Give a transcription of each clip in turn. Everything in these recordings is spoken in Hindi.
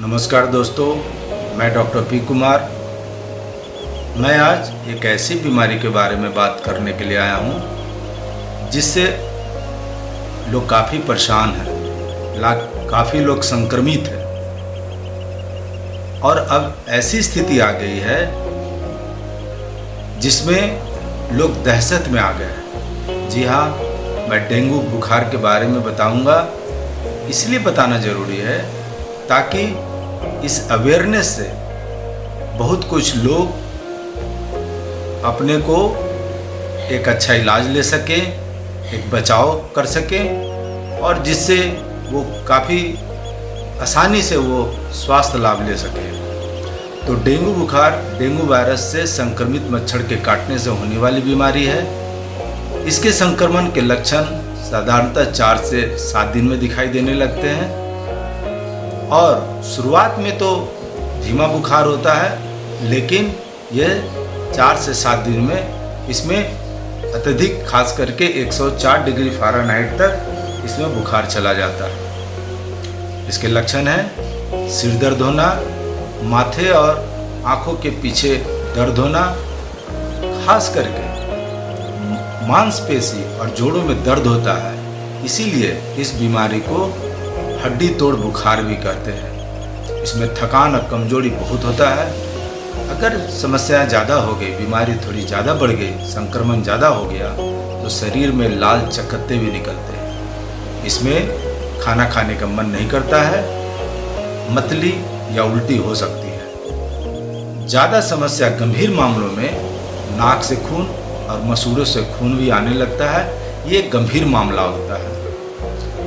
नमस्कार दोस्तों, मैं डॉक्टर पी कुमार। मैं आज एक ऐसी बीमारी के बारे में बात करने के लिए आया हूँ जिससे लोग काफ़ी परेशान हैं, काफ़ी लोग संक्रमित हैं और अब ऐसी स्थिति आ गई है जिसमें लोग दहशत में आ गए हैं। जी हाँ, मैं डेंगू बुखार के बारे में बताऊंगा। इसलिए बताना ज़रूरी है ताकि इस अवेयरनेस से बहुत कुछ लोग अपने को एक अच्छा इलाज ले सकें, एक बचाव कर सकें और जिससे वो काफ़ी आसानी से वो स्वास्थ्य लाभ ले सकें। तो डेंगू बुखार डेंगू वायरस से संक्रमित मच्छर के काटने से होने वाली बीमारी है। इसके संक्रमण के लक्षण साधारणतः 4 से 7 दिन में दिखाई देने लगते हैं और शुरुआत में तो धीमा बुखार होता है, लेकिन यह 4 से 7 दिन में इसमें अत्यधिक खास करके 104 डिग्री फ़ारेनहाइट तक इसमें बुखार चला जाता है। इसके लक्षण हैं सिर दर्द होना, माथे और आँखों के पीछे दर्द होना, खास करके मांसपेशी और जोड़ों में दर्द होता है। इसीलिए इस बीमारी को हड्डी तोड़ बुखार भी कहते हैं। इसमें थकान और कमजोरी बहुत होता है। अगर समस्या ज़्यादा हो गई, बीमारी थोड़ी ज़्यादा बढ़ गई, संक्रमण ज़्यादा हो गया तो शरीर में लाल चकत्ते भी निकलते हैं। इसमें खाना खाने का मन नहीं करता है, मतली या उल्टी हो सकती है। ज़्यादा समस्या गंभीर मामलों में नाक से खून और मसूड़ों से खून भी आने लगता है। ये गंभीर मामला होता है।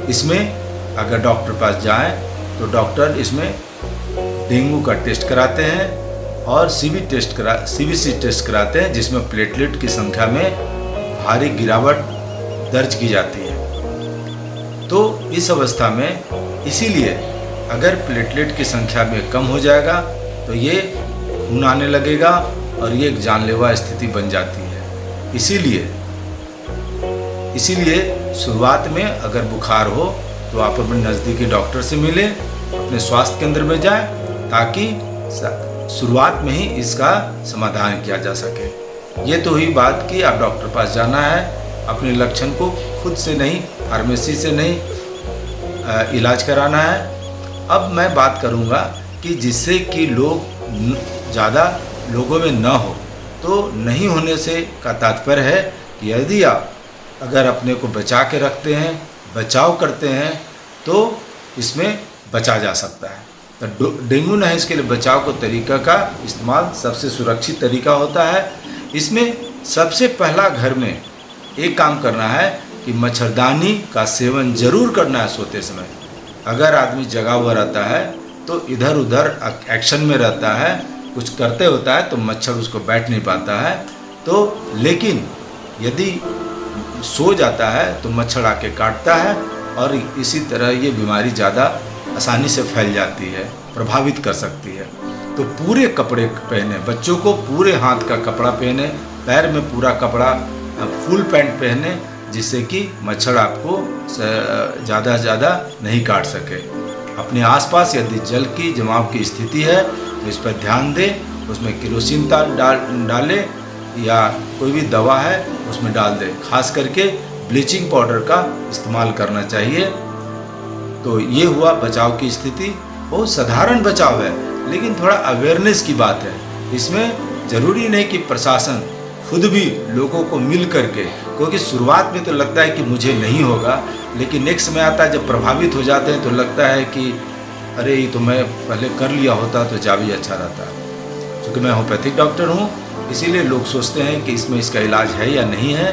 इसमें अगर डॉक्टर पास जाएं तो डॉक्टर इसमें डेंगू का टेस्ट कराते हैं और सीबीसी टेस्ट कराते हैं, जिसमें प्लेटलेट की संख्या में भारी गिरावट दर्ज की जाती है। तो इस अवस्था में इसीलिए अगर प्लेटलेट की संख्या में कम हो जाएगा तो ये खून आने लगेगा और ये एक जानलेवा स्थिति बन जाती है। इसीलिए शुरुआत में अगर बुखार हो तो आप अपने नज़दीकी डॉक्टर से मिलें, अपने स्वास्थ्य केंद्र में जाएं ताकि शुरुआत में ही इसका समाधान किया जा सके। ये तो हुई बात कि आप डॉक्टर पास जाना है, अपने लक्षण को खुद से नहीं, फार्मेसी से नहीं इलाज कराना है। अब मैं बात करूँगा कि जिससे कि लोग ज़्यादा लोगों में न हो, तो नहीं होने से का तात्पर्य है कि यदि आप अगर अपने को बचा के रखते हैं, बचाव करते हैं, तो इसमें बचा जा सकता है। तो डेंगू न है, इसके लिए बचाव के तरीका का इस्तेमाल सबसे सुरक्षित तरीका होता है। इसमें सबसे पहला घर में एक काम करना है कि मच्छरदानी का सेवन जरूर करना है सोते समय। अगर आदमी जगा हुआ रहता है तो इधर उधर एक्शन में रहता है, कुछ करते होता है तो मच्छर उसको बैठ नहीं पाता है। तो लेकिन यदि सो जाता है तो मच्छर आके काटता है और इसी तरह ये बीमारी ज़्यादा आसानी से फैल जाती है, प्रभावित कर सकती है। तो पूरे कपड़े पहने, बच्चों को पूरे हाथ का कपड़ा पहने, पैर में पूरा कपड़ा, फुल पैंट पहने, जिससे कि मच्छर आपको ज़्यादा से ज़्यादा नहीं काट सके। अपने आसपास यदि जल की जमाव की स्थिति है तो इस पर ध्यान दें, उसमें केरोसिन डालें या कोई भी दवा है उसमें डाल दें। खास करके ब्लीचिंग पाउडर का इस्तेमाल करना चाहिए। तो ये हुआ बचाव की स्थिति। बहुत साधारण बचाव है, लेकिन थोड़ा अवेयरनेस की बात है। इसमें ज़रूरी नहीं कि प्रशासन खुद भी लोगों को मिल करके, क्योंकि शुरुआत में तो लगता है कि मुझे नहीं होगा, लेकिन एक समय आता है जब प्रभावित हो जाते हैं तो लगता है कि अरे ये तो मैं पहले कर लिया होता तो ज़्यादा भी अच्छा रहता। क्योंकि मैं होम्योपैथिक डॉक्टर हूँ, इसीलिए लोग सोचते हैं कि इसमें इसका इलाज है या नहीं है।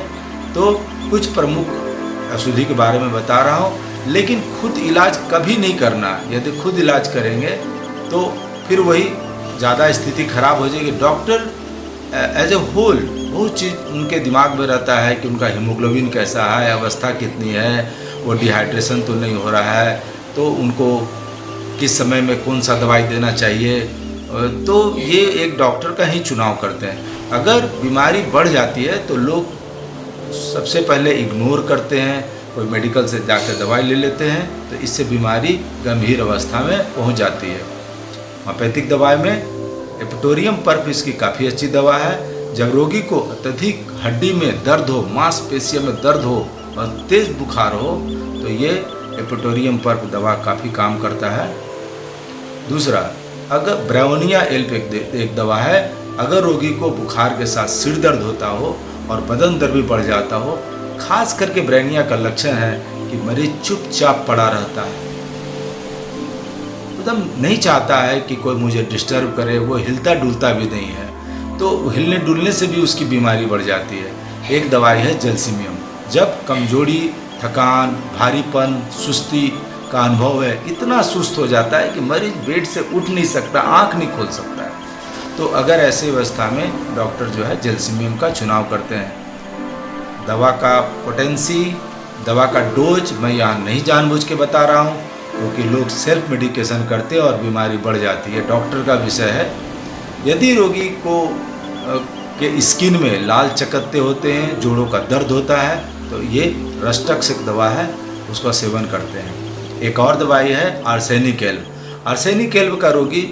तो कुछ प्रमुख औषधि के बारे में बता रहा हूँ, लेकिन खुद इलाज कभी नहीं करना। यदि खुद इलाज करेंगे तो फिर वही ज़्यादा स्थिति खराब हो जाएगी। डॉक्टर एज ए होल बहुत चीज़ उनके दिमाग में रहता है कि उनका हीमोग्लोबिन कैसा है, अवस्था कितनी है, वो डिहाइड्रेशन तो नहीं हो रहा है, तो उनको किस समय में कौन सा दवाई देना चाहिए। तो ये एक डॉक्टर का ही चुनाव करते हैं। अगर बीमारी बढ़ जाती है तो लोग सबसे पहले इग्नोर करते हैं, कोई मेडिकल से जाकर दवाई ले लेते हैं, तो इससे बीमारी गंभीर अवस्था में पहुंच जाती है। होम्योपैथिक दवाई में एपिटोरियम पर्फ इसकी काफ़ी अच्छी दवा है। जब रोगी को अत्यधिक हड्डी में दर्द हो, मांसपेशियों में दर्द हो और तेज़ बुखार हो तो ये एपिटोरियम पर्फ दवा काफ़ी काम करता है। दूसरा, अगर ब्रायोनिया एल्प एक दवा है, अगर रोगी को बुखार के साथ सिर दर्द होता हो और बदन दर्द भी बढ़ जाता हो, खास करके ब्रायोनिया का लक्षण है कि मरीज चुपचाप पड़ा रहता है, एकदम नहीं चाहता है कि कोई मुझे डिस्टर्ब करे, वो हिलता डुलता भी नहीं है, तो हिलने डुलने से भी उसकी बीमारी बढ़ जाती है। एक दवाई है जैल्सीमियम। जब कमजोरी, थकान, भारीपन, सुस्ती का अनुभव है, इतना सुस्त हो जाता है कि मरीज बेड से उठ नहीं सकता, आंख नहीं खोल सकता है, तो अगर ऐसी अवस्था में डॉक्टर जो है जैल्सीमियम का चुनाव करते हैं। दवा का पोटेंसी, दवा का डोज मैं यहाँ नहीं जानबूझ के बता रहा हूँ, क्योंकि लोग सेल्फ मेडिकेशन करते हैं और बीमारी बढ़ जाती है, डॉक्टर का विषय है। यदि रोगी को के स्किन में लाल चकत्ते होते हैं, जोड़ों का दर्द होता है, तो ये रस्टक्स दवा है, उसका सेवन करते हैं। एक और दवाई है आर्सेनिक एल्ब। आर्सेनिक एल्ब का रोगी,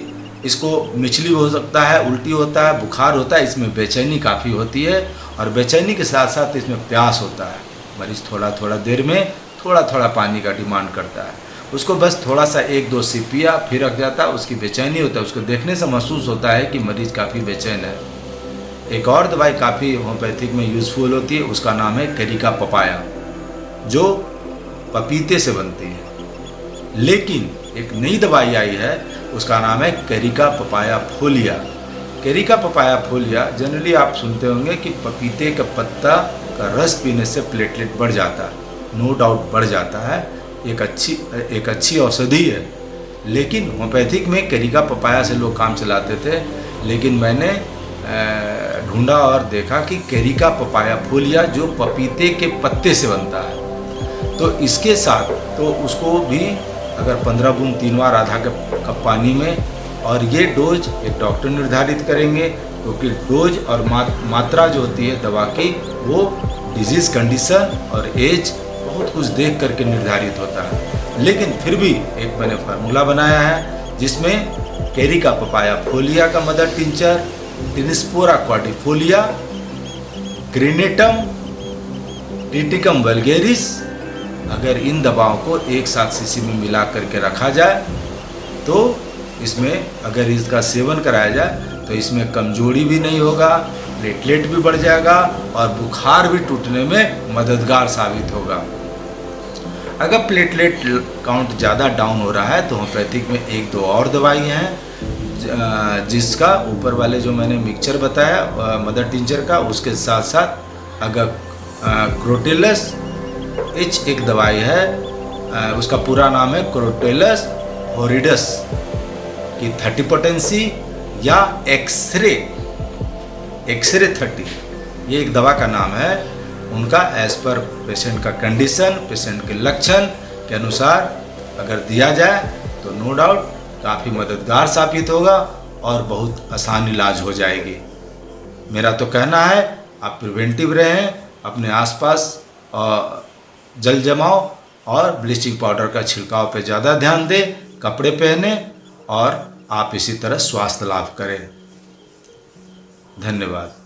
इसको मिचली हो सकता है, उल्टी होता है, बुखार होता है, इसमें बेचैनी काफ़ी होती है और बेचैनी के साथ साथ इसमें प्यास होता है। मरीज थोड़ा थोड़ा देर में थोड़ा थोड़ा पानी का डिमांड करता है, उसको बस थोड़ा सा 1-2 सिप पिया फिर रख जाता है, उसकी बेचैनी होता है, उसको देखने से महसूस होता है कि मरीज काफ़ी बेचैन है। एक और दवाई काफ़ी होम्योपैथिक में यूज़फुल होती है, उसका नाम है कैरिका पपाया, जो पपीते से बनती है। लेकिन एक नई दवाई आई है, उसका नाम है कैरिका पपाया फोलिया। कैरिका पपाया फोलिया जनरली आप सुनते होंगे कि पपीते का पत्ता का रस पीने से प्लेटलेट बढ़ जाता है, नो डाउट बढ़ जाता है, एक अच्छी औषधि है। लेकिन होम्योपैथिक में कैरिका पपाया से लोग काम चलाते थे, लेकिन मैंने ढूंढा और देखा कि कैरिका पपाया फोलिया जो पपीते के पत्ते से बनता है, तो इसके साथ तो उसको भी अगर 15 बूंद 3 बार आधा कप पानी में, और ये डोज एक डॉक्टर निर्धारित करेंगे, क्योंकि डोज और मात्रा जो होती है दवा की वो डिजीज़ कंडीशन और एज बहुत कुछ देख करके निर्धारित होता है। लेकिन फिर भी एक मैंने फार्मूला बनाया है जिसमें कैरिका पपाया फोलिया का mother tincture, tinospora quadrifolia, granatum, triticum vulgaris, अगर इन दवाओं को एक साथ शीशी में मिला करके रखा जाए तो इसमें अगर इसका सेवन कराया जाए तो इसमें कमजोरी भी नहीं होगा, प्लेटलेट भी बढ़ जाएगा और बुखार भी टूटने में मददगार साबित होगा। अगर प्लेटलेट काउंट ज़्यादा डाउन हो रहा है तो होम्योपैथिक में 1-2 और दवाई हैं, जिसका ऊपर वाले जो मैंने मिक्सचर बताया मदर टिंचर का, उसके साथ साथ अगर क्रोटेलस एच एक दवाई है, उसका पूरा नाम है क्रोटेलस होरिडस की 30 पोटेंसी या एक्सरे 30, ये एक दवा का नाम है। उनका एज पर पेशेंट का कंडीशन, पेशेंट के लक्षण के अनुसार अगर दिया जाए तो नो डाउट काफ़ी मददगार साबित होगा और बहुत आसान इलाज हो जाएगी। मेरा तो कहना है आप प्रिवेंटिव रहें, अपने आसपास जल जमाव और ब्लीचिंग पाउडर का छिड़काव पे ज़्यादा ध्यान दें, कपड़े पहने और आप इसी तरह स्वास्थ्य लाभ करें। धन्यवाद।